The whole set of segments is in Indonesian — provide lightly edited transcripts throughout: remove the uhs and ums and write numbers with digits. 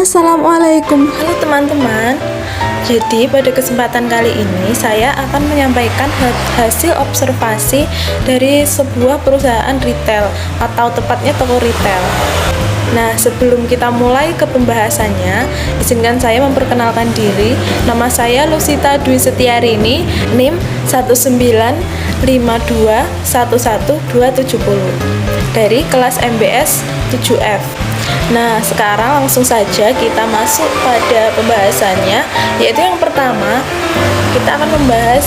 Assalamualaikum. Halo teman-teman. Jadi pada kesempatan kali ini saya akan menyampaikan hasil observasi dari sebuah perusahaan retail atau tepatnya toko retail. Nah, sebelum kita mulai ke pembahasannya, izinkan saya memperkenalkan diri. Nama saya Lusita Dwi Setiarini, NIM 195211270 dari kelas MBS 7F. Nah, sekarang langsung saja kita masuk pada pembahasannya, yaitu yang pertama kita akan membahas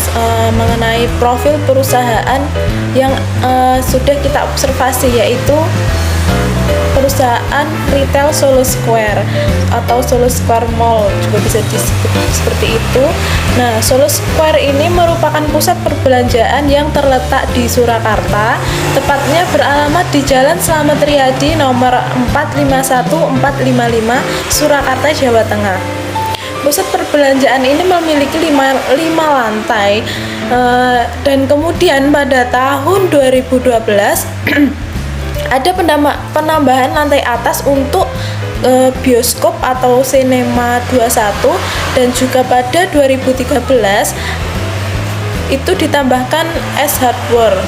mengenai profil perusahaan yang sudah kita observasi, yaitu perusahaan retail Solo Square atau Solo Square Mall juga bisa disebut seperti itu. Nah, Solo Square ini merupakan pusat perbelanjaan yang terletak di Surakarta, tepatnya beralamat di Jalan Slamet Riyadi nomor 451455 Surakarta, Jawa Tengah. Pusat perbelanjaan ini memiliki 5 lantai dan kemudian pada tahun 2012 ada penambahan lantai atas untuk bioskop atau Cinema 21, dan juga pada 2013 itu ditambahkan S Hardware.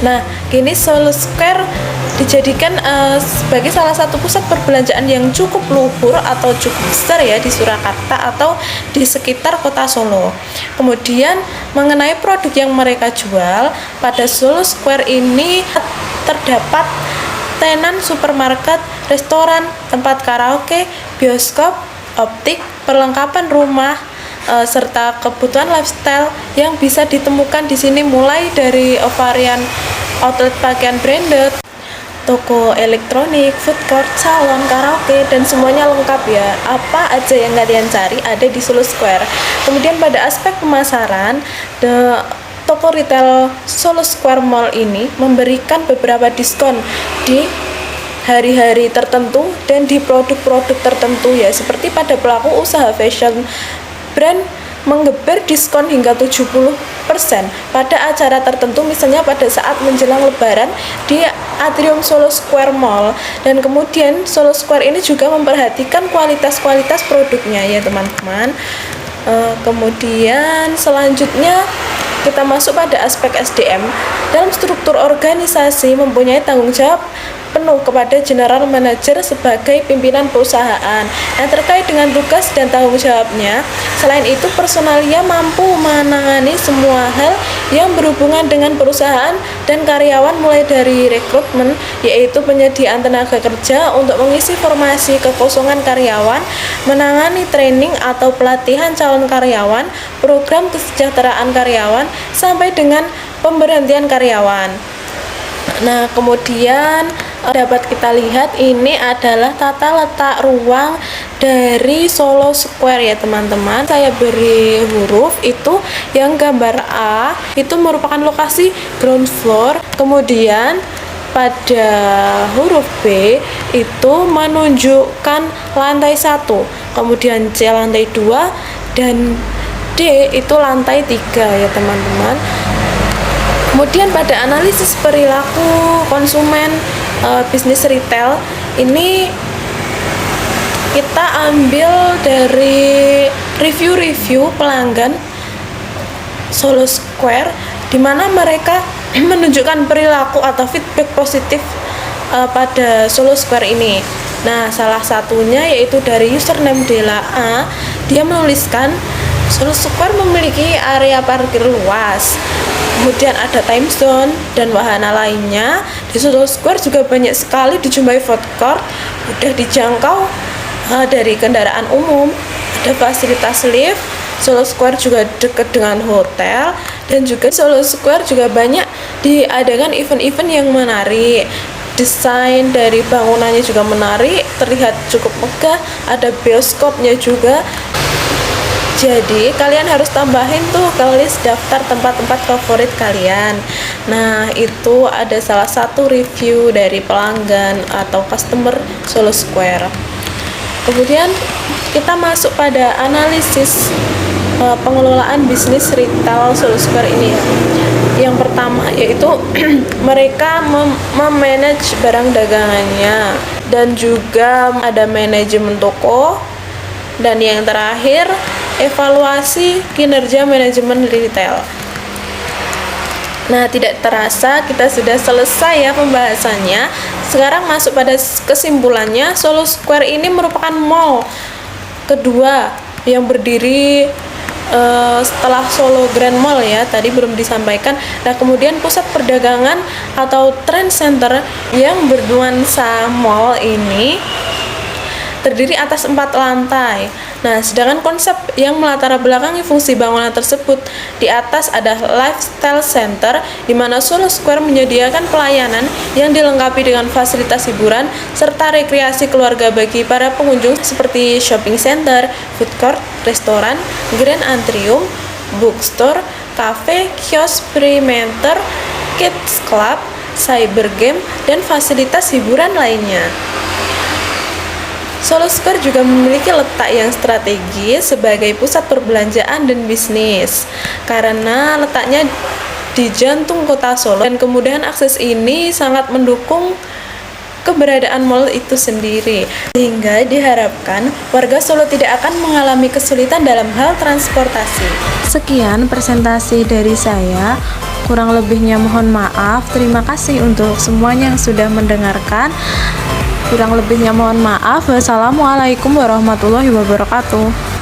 Nah, kini Solo Square dijadikan sebagai salah satu pusat perbelanjaan yang cukup luhur atau cukup besar ya di Surakarta atau di sekitar kota Solo. Kemudian mengenai produk yang mereka jual, pada Solo Square ini terdapat tenan supermarket, restoran, tempat karaoke, bioskop, optik, perlengkapan rumah, serta kebutuhan lifestyle yang bisa ditemukan di sini, mulai dari varian outlet pakaian branded, toko elektronik, food court, salon, karaoke, dan semuanya lengkap ya. Apa aja yang kalian cari ada di Solo Square. Kemudian pada aspek pemasaran, toko retail Solo Square Mall ini memberikan beberapa diskon di hari-hari tertentu dan di produk-produk tertentu ya, seperti pada pelaku usaha fashion brand menggeber diskon hingga 70% pada acara tertentu, misalnya pada saat menjelang lebaran di atrium Solo Square Mall. Dan kemudian Solo Square ini juga memperhatikan kualitas produknya ya teman-teman. Kemudian selanjutnya kita masuk pada aspek SDM. Dalam struktur organisasi mempunyai tanggung jawab penuh kepada General Manager sebagai pimpinan perusahaan yang terkait dengan tugas dan tanggung jawabnya. Selain itu, personalia mampu menangani semua hal yang berhubungan dengan perusahaan dan karyawan, mulai dari rekrutmen, yaitu penyediaan tenaga kerja untuk mengisi formasi kekosongan karyawan, menangani training atau pelatihan calon karyawan, program kesejahteraan karyawan, sampai dengan pemberhentian karyawan. Nah, kemudian dapat kita lihat ini adalah tata letak ruang dari Solo Square ya teman-teman. Saya beri huruf itu, yang gambar A itu merupakan lokasi ground floor, kemudian pada huruf B itu menunjukkan lantai 1, kemudian C lantai 2, dan D itu lantai 3 ya teman-teman. Kemudian pada analisis perilaku konsumen bisnis retail ini kita ambil dari review pelanggan Solo Square, di mana mereka menunjukkan perilaku atau feedback positif pada Solo Square ini. Nah, salah satunya yaitu dari username Dela A. Dia menuliskan Solo Square memiliki area parkir luas, kemudian ada time zone dan wahana lainnya. Di Solo Square juga banyak sekali dijumpai food court, mudah dijangkau dari kendaraan umum, ada fasilitas lift. Solo Square juga dekat dengan hotel, dan juga Solo Square juga banyak diadakan event-event yang menarik. Desain dari bangunannya juga menarik, terlihat cukup megah, ada bioskopnya juga. Jadi kalian harus tambahin tuh ke list daftar tempat-tempat favorit kalian. Nah, itu ada salah satu review dari pelanggan atau customer Solo Square. Kemudian kita masuk pada analisis pengelolaan bisnis retail Solo Square ini ya. Yang pertama yaitu mereka memanage barang dagangannya, dan juga ada manajemen toko, dan yang terakhir evaluasi kinerja manajemen retail. Nah, tidak terasa kita sudah selesai ya pembahasannya. Sekarang masuk pada kesimpulannya, Solo Square ini merupakan mall kedua yang berdiri setelah Solo Grand Mall ya, tadi belum disampaikan. Nah, kemudian pusat perdagangan atau trend center yang bernuansa mall ini terdiri atas 4 lantai. Nah, sedangkan konsep yang melatar belakangi fungsi bangunan tersebut, di atas ada lifestyle center, di mana Solo Square menyediakan pelayanan yang dilengkapi dengan fasilitas hiburan serta rekreasi keluarga bagi para pengunjung seperti shopping center, food court, restoran, grand atrium, bookstore, cafe, kios perimeter, kids club, cyber game, dan fasilitas hiburan lainnya. Solo Square juga memiliki letak yang strategis sebagai pusat perbelanjaan dan bisnis karena letaknya di jantung kota Solo, dan kemudahan akses ini sangat mendukung keberadaan mall itu sendiri, sehingga diharapkan warga Solo tidak akan mengalami kesulitan dalam hal transportasi. Sekian presentasi dari saya, kurang lebihnya mohon maaf. Terima kasih untuk semuanya yang sudah mendengarkan. Kurang lebihnya mohon maaf. Wassalamualaikum warahmatullahi wabarakatuh.